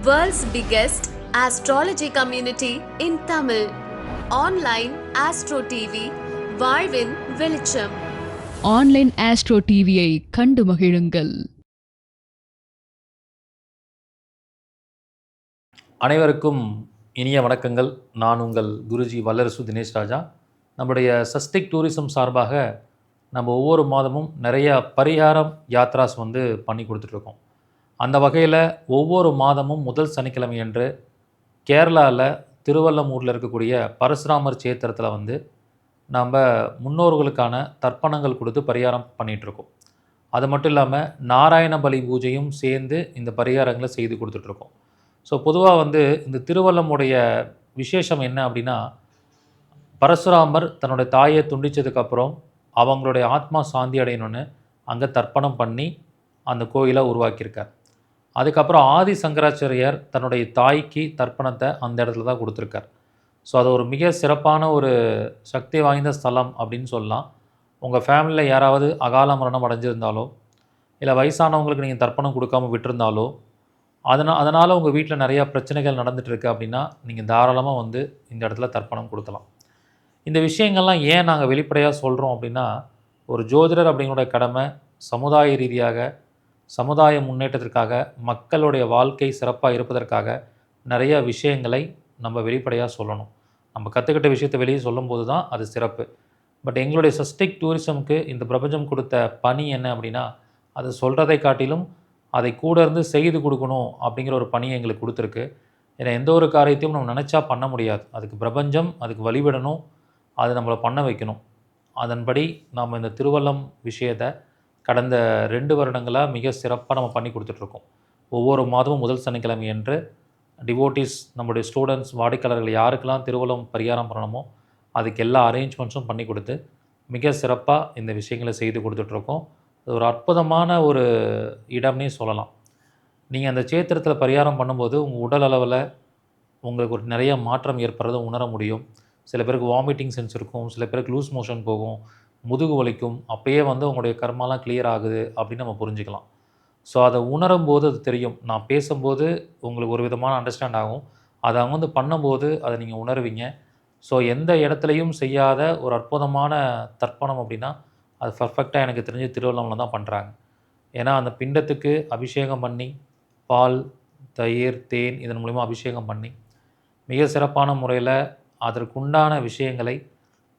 World's biggest astrology community in Tamil. Online Astro TV, வாழ்வின் வெளிச்சம். Online astro டிவியை கண்டு மகிழுங்கள். அனைவருக்கும் இனிய வணக்கங்கள். நான் உங்கள் குருஜி வல்லரசு தினேஷ் ராஜா. நம்முடைய சஸ்டிக் டூரிசம் சார்பாக நம்ம ஒவ்வொரு மாதமும் நிறைய பரிகாரம் யாத்ராஸ் பண்ணி கொடுத்துட்ருக்கோம். அந்த வகையில் ஒவ்வொரு மாதமும் முதல் சனிக்கிழமை அன்று கேரளாவில் திருவள்ளமூரில் இருக்கக்கூடிய பரசுராமர் சேத்திரத்தில் நம்ம முன்னோர்களுக்கான தர்ப்பணங்கள் கொடுத்து பரிகாரம் பண்ணிகிட்ருக்கோம். அது மட்டும் இல்லாமல் நாராயண பலி பூஜையும் சேர்ந்து இந்த பரிகாரங்களை செய்து கொடுத்துட்ருக்கோம். ஸோ பொதுவாக இந்த திருவள்ளமுடைய விசேஷம் என்ன அப்படின்னா, பரசுராமர் தன்னுடைய தாயை துண்டித்ததுக்கப்புறம் அவங்களுடைய ஆத்மா சாந்தி அடையணும்னு அங்கே தர்ப்பணம் பண்ணி அந்த கோயிலை உருவாக்கியிருக்கார். அதுக்கப்புறம் ஆதி சங்கராச்சாரியார் தன்னுடைய தாய்க்கு தர்ப்பணத்தை அந்த இடத்துல தான் கொடுத்துருக்கார். ஸோ அது ஒரு மிக சிறப்பான ஒரு சக்தி வாய்ந்த ஸ்தலம் அப்படின்னு சொல்லலாம். உங்கள் ஃபேமிலியில் யாராவது அகால மரணம் அடைஞ்சிருந்தாலோ, இல்லை வயசானவங்களுக்கு நீங்கள் தர்ப்பணம் கொடுக்காம விட்டுருந்தாலோ, அதனால் உங்கள் வீட்டில் நிறையா பிரச்சனைகள் நடந்துகிட்ருக்கு அப்படின்னா நீங்கள் தாராளமாக இந்த இடத்துல தர்ப்பணம் கொடுக்கலாம். இந்த விஷயங்கள்லாம் ஏன் நாங்கள் வெளிப்படையாக சொல்கிறோம் அப்படின்னா, ஒரு ஜோதிடர் அப்படிங்கிற கடமை சமுதாய ரீதியாக, சமுதாய முன்னேற்றத்திற்காக, மக்களுடைய வாழ்க்கை சிறப்பாக இருப்பதற்காக நிறைய விஷயங்களை நம்ம வெளிப்படையாக சொல்லணும். நம்ம கற்றுக்கிட்ட விஷயத்தை வெளியே சொல்லும்போது தான் அது சிறப்பு. பட் எங்களுடைய சஸ்டிக் டூரிசமுக்கு இந்த பிரபஞ்சம் கொடுத்த பணி என்ன அப்படின்னா, அது சொல்கிறதை காட்டிலும் அதை கூட இருந்து செய்து கொடுக்கணும் அப்படிங்கிற ஒரு பணியை எங்களுக்கு கொடுத்துருக்கு. ஏன்னா எந்த ஒரு காரியத்தையும் நம்ம நினச்சா பண்ண முடியாது. அதுக்கு பிரபஞ்சம் அதுக்கு வழிவிடணும், அது நம்மளை பண்ண வைக்கணும். அதன்படி நாம் இந்த திருவள்ளம் விஷயத்தை கடந்த 2 வருடங்களாக மிக சிறப்பாக நம்ம பண்ணி கொடுத்துட்ருக்கோம். ஒவ்வொரு மாதமும் முதல் சனிக்கிழமை என்று டிவோட்டிஸ், நம்முடைய ஸ்டூடெண்ட்ஸ், வாடிக்கையாளர்கள் யாருக்கெல்லாம் திருவள்ளம் பரிகாரம் பண்ணணுமோ அதுக்கு எல்லா அரேஞ்ச்மெண்ட்ஸும் பண்ணி கொடுத்து மிக சிறப்பாக இந்த விஷயங்களை செய்து கொடுத்துட்ருக்கோம். அது ஒரு அற்புதமான ஒரு இடம்னே சொல்லலாம். நீங்கள் அந்த சேத்திரத்தில் பரிகாரம் பண்ணும்போது உங்கள் உடல் அளவில் உங்களுக்கு ஒரு நிறைய மாற்றம் ஏற்படுறதை உணர முடியும். சில பேருக்கு வாமிட்டிங் சென்ஸ் இருக்கும், சில பேருக்கு லூஸ் மோஷன் போகும், முதுகு வலிக்கும். அப்போயே உங்களுடைய கர்மாலாம் கிளியர் ஆகுது அப்படின்னு நம்ம புரிஞ்சுக்கலாம். ஸோ அதை உணரும்போது அது தெரியும். நான் பேசும்போது உங்களுக்கு ஒரு விதமான அண்டர்ஸ்டாண்ட் ஆகும். அதை அவங்க பண்ணும்போது அதை நீங்கள் உணர்வீங்க. ஸோ எந்த இடத்துலையும் செய்யாத ஒரு அற்புதமான தர்ப்பணம் அப்படின்னா அது பர்ஃபெக்டாக எனக்கு தெரிஞ்சு திருவள்ளமில் தான் பண்ணுறாங்க. ஏன்னா அந்த பிண்டத்துக்கு அபிஷேகம் பண்ணி, பால், தயிர், தேன் இதன் மூலிமா அபிஷேகம் பண்ணி மிக சிறப்பான முறையில் அதற்குண்டான விஷயங்களை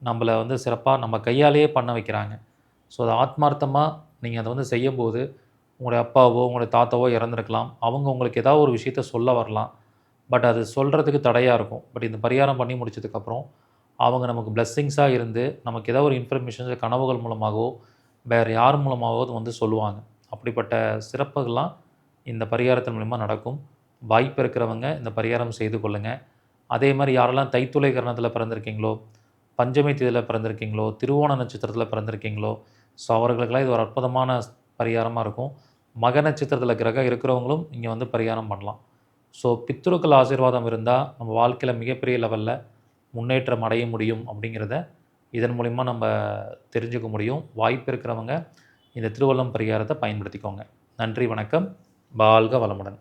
நம்மளை சிறப்பாக நம்ம கையாலேயே பண்ண வைக்கிறாங்க. ஸோ அதை ஆத்மார்த்தமாக நீங்கள் அதை செய்யும்போது உங்களுடைய அப்பாவோ உங்களுடைய தாத்தாவோ இறந்துருக்கலாம். அவங்க உங்களுக்கு ஏதாவது ஒரு விஷயத்த சொல்ல வரலாம். பட் அது சொல்கிறதுக்கு தடையாக இருக்கும். பட் இந்த பரிகாரம் பண்ணி முடிச்சதுக்கப்புறம் அவங்க நமக்கு பிளெஸ்ஸிங்ஸாக இருந்து நமக்கு ஏதாவது ஒரு இன்ஃபர்மேஷன்ஸ் கனவுகள் மூலமாகவோ வேறு யார் மூலமாகவோ சொல்லுவாங்க. அப்படிப்பட்ட சிறப்புகள்லாம் இந்த பரிகாரத்தின் மூலிமா நடக்கும். வாய்ப்பு இருக்கிறவங்க இந்த பரிகாரம் செய்து கொள்ளுங்கள். அதே மாதிரி யாரெல்லாம் தைத்துளை கரணத்தில் பிறந்திருக்கீங்களோ, பஞ்சமி தேதியில் பிறந்திருக்கீங்களோ, திருவோண நட்சத்திரத்தில் பிறந்திருக்கீங்களோ, ஸோ அவர்களுக்கெல்லாம் இது ஒரு அற்புதமான பரிகாரமாக இருக்கும். மக நட்சத்திரத்தில் கிரகம் இருக்கிறவங்களும் இங்கே பரிகாரம் பண்ணலாம். ஸோ பித்ருக்கள் ஆசீர்வாதம் இருந்தால் நம்ம வாழ்க்கையில் மிகப்பெரிய லெவலில் முன்னேற்றம் அடைய முடியும் அப்படிங்கிறத இதன் மூலிமா நம்ம தெரிஞ்சுக்க முடியும். வாய்ப்பு இருக்கிறவங்க இந்த திருவள்ளம் பரிகாரத்தை பயன்படுத்திக்கோங்க. நன்றி, வணக்கம். வாழ்க வளமுடன்.